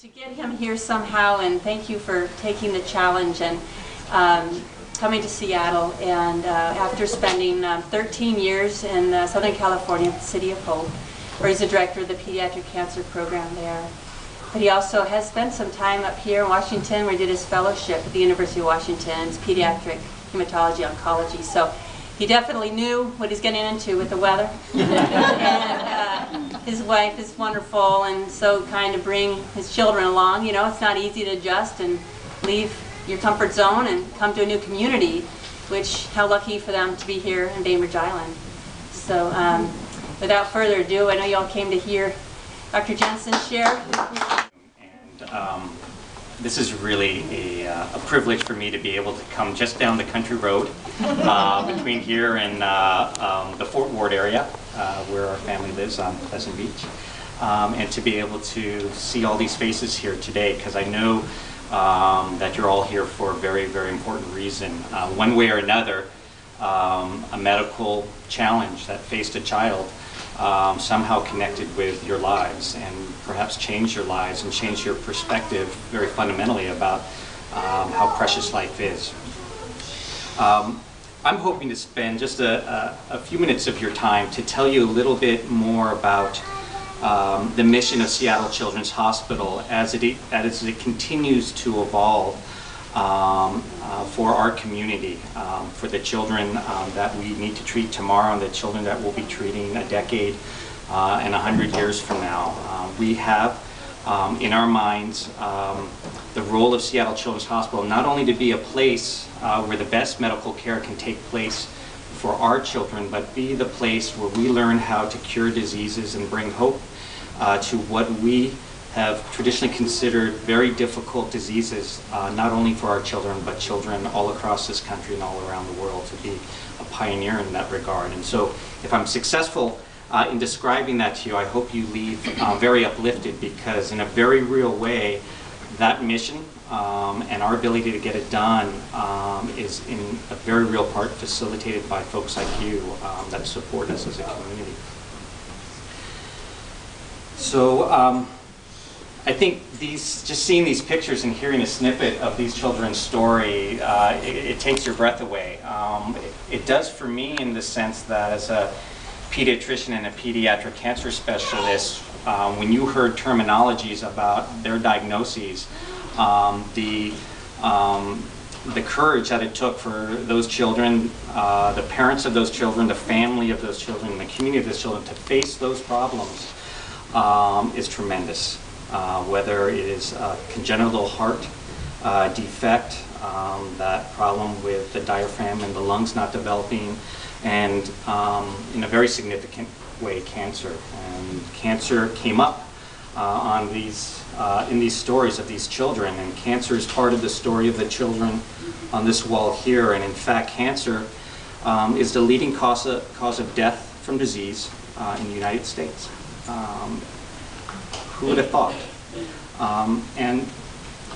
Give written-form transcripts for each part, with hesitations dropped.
to get him here somehow, and thank you for taking the challenge and coming to Seattle. And after spending 13 years in Southern California, the city of Hope, where he's the director of the pediatric cancer program there. But he also has spent some time up here in Washington, where he did his fellowship at the University of Washington's pediatric hematology oncology. So he definitely knew what he's getting into with the weather. And his wife is wonderful and so kind to bring his children along. You know, it's not easy to adjust and leave your comfort zone and come to a new community, which, how lucky for them to be here in Bainbridge Island. So without further ado, I know you all came to hear Dr. Jensen share. And this is really a privilege for me to be able to come just down the country road between here and the Fort Ward area, where our family lives on Pleasant Beach, and to be able to see all these faces here today, because I know that you're all here for a very, very important reason. One way or another, a medical challenge that faced a child somehow connected with your lives and perhaps changed your lives and changed your perspective very fundamentally about how precious life is. I'm hoping to spend just a few minutes of your time to tell you a little bit more about the mission of Seattle Children's Hospital as it continues to evolve for our community, for the children that we need to treat tomorrow and the children that we'll be treating a decade and 100 years from now. We have in our minds the role of Seattle Children's Hospital not only to be a place where the best medical care can take place for our children, but be the place where we learn how to cure diseases and bring hope to what we have traditionally considered very difficult diseases, not only for our children, but children all across this country and all around the world, to be a pioneer in that regard. And so if I'm successful in describing that to you, I hope you leave very uplifted, because in a very real way, that mission and our ability to get it done is in a very real part facilitated by folks like you that support us as a community. So I think just seeing these pictures and hearing a snippet of these children's story, it takes your breath away. It does for me, in the sense that as a pediatrician and a pediatric cancer specialist, when you heard terminologies about their diagnoses, the courage that it took for those children, the parents of those children, the family of those children, the community of those children to face those problems is tremendous. Whether it is a congenital heart defect, that problem with the diaphragm and the lungs not developing, and in a very significant way, cancer. And cancer came up on in these stories of these children, and cancer is part of the story of the children on this wall here. And in fact, cancer is the leading cause of death from disease in the United States. Who would have thought? And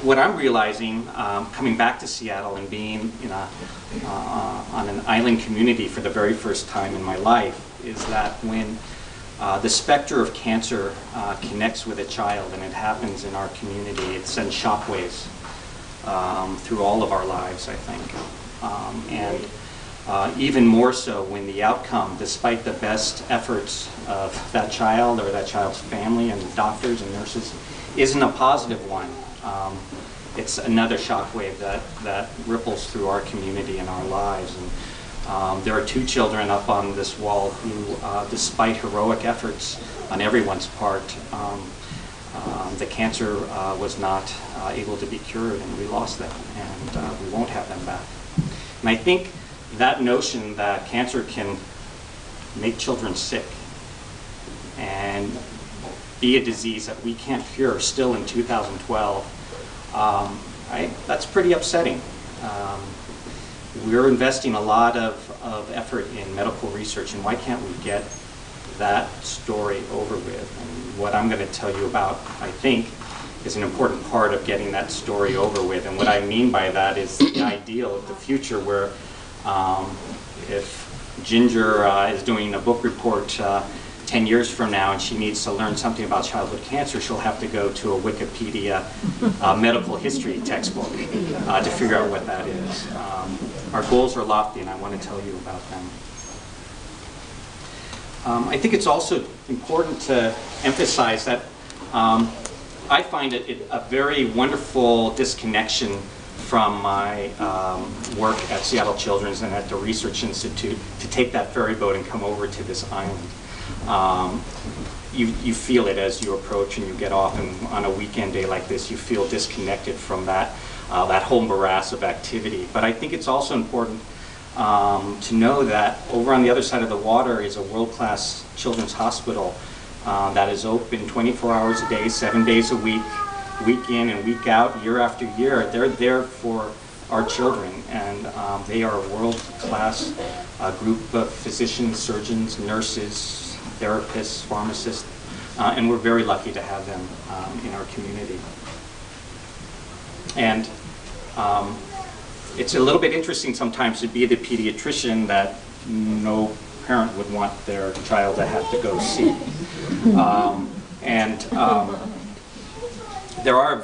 what I'm realizing, coming back to Seattle and being on an island community for the very first time in my life, is that when the specter of cancer connects with a child, and it happens in our community, it sends shockwaves through all of our lives, I think. And even more so when the outcome, despite the best efforts of that child or that child's family and doctors and nurses, isn't a positive one. It's another shockwave that ripples through our community and our lives. And there are two children up on this wall who, despite heroic efforts on everyone's part, the cancer was not able to be cured, and we lost them, and we won't have them back. And I think that notion that cancer can make children sick and be a disease that we can't cure still in 2012, that's pretty upsetting. We're investing a lot of effort in medical research, and why can't we get that story over with? And what I'm going to tell you about, I think, is an important part of getting that story over with. And what I mean by that is the ideal of the future where if Ginger is doing a book report 10 years from now and she needs to learn something about childhood cancer, she'll have to go to a Wikipedia medical history textbook to figure out what that is. Our goals are lofty, and I want to tell you about them. I think it's also important to emphasize that I find it a very wonderful disconnection from my work at Seattle Children's and at the Research Institute to take that ferry boat and come over to this island. You feel it as you approach and you get off, and on a weekend day like this, you feel disconnected from that whole morass of activity. But I think it's also important to know that over on the other side of the water is a world-class children's hospital that is open 24 hours a day, 7 days a week, week in and week out, year after year. They're there for our children, and they are a world-class group of physicians, surgeons, nurses, therapists, pharmacists, and we're very lucky to have them in our community. And it's a little bit interesting sometimes to be the pediatrician that no parent would want their child to have to go see. There are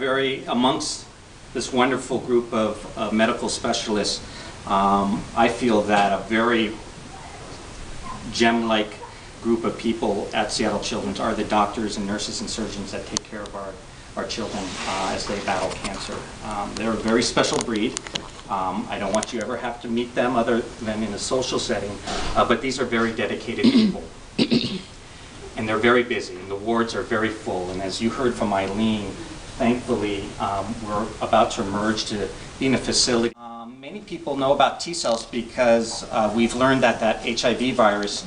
amongst this wonderful group of medical specialists, I feel that a very gem-like group of people at Seattle Children's are the doctors and nurses and surgeons that take care of our children as they battle cancer. They're a very special breed. I don't want you ever have to meet them other than in a social setting, but these are very dedicated people. And they're very busy, and the wards are very full. And as you heard from Eileen, thankfully, we're about to merge to being a facility. Many people know about T cells because we've learned that HIV virus,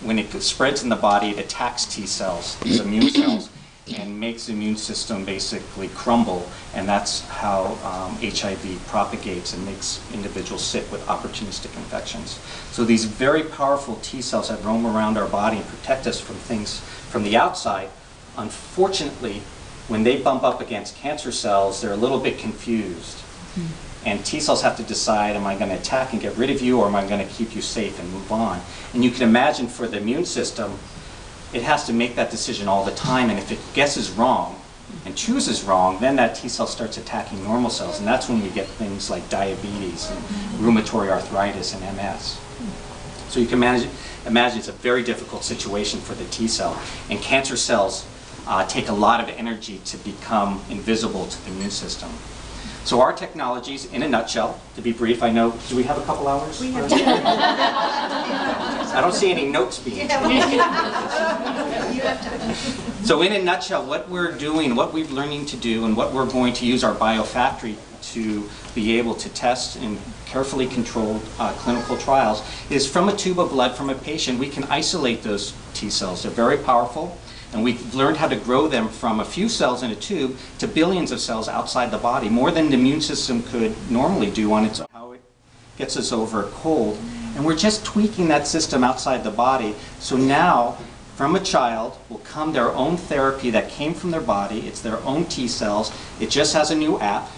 when it spreads in the body, it attacks T cells, these immune cells, and makes the immune system basically crumble, and that's how HIV propagates and makes individuals sick with opportunistic infections. So these very powerful T cells that roam around our body and protect us from things from the outside, unfortunately, when they bump up against cancer cells, they're a little bit confused. And T cells have to decide, am I going to attack and get rid of you, or am I going to keep you safe and move on? And you can imagine for the immune system, it has to make that decision all the time, and if it guesses wrong and chooses wrong, then that T cell starts attacking normal cells, and that's when we get things like diabetes and rheumatoid arthritis and MS. So you can imagine it's a very difficult situation for the T cell, and cancer cells take a lot of energy to become invisible to the immune system. So our technologies, in a nutshell, to be brief, I know, do we have a couple hours? We have I don't see any notes being taken. So in a nutshell, what we're doing, what we're learning to do, and what we're going to use our biofactory to be able to test in carefully controlled clinical trials is from a tube of blood from a patient, we can isolate those T cells. They're very powerful. And we've learned how to grow them from a few cells in a tube to billions of cells outside the body, more than the immune system could normally do on its own. How it gets us over a cold. And we're just tweaking that system outside the body. So now, from a child will come their own therapy that came from their body. It's their own T cells. It just has a new app.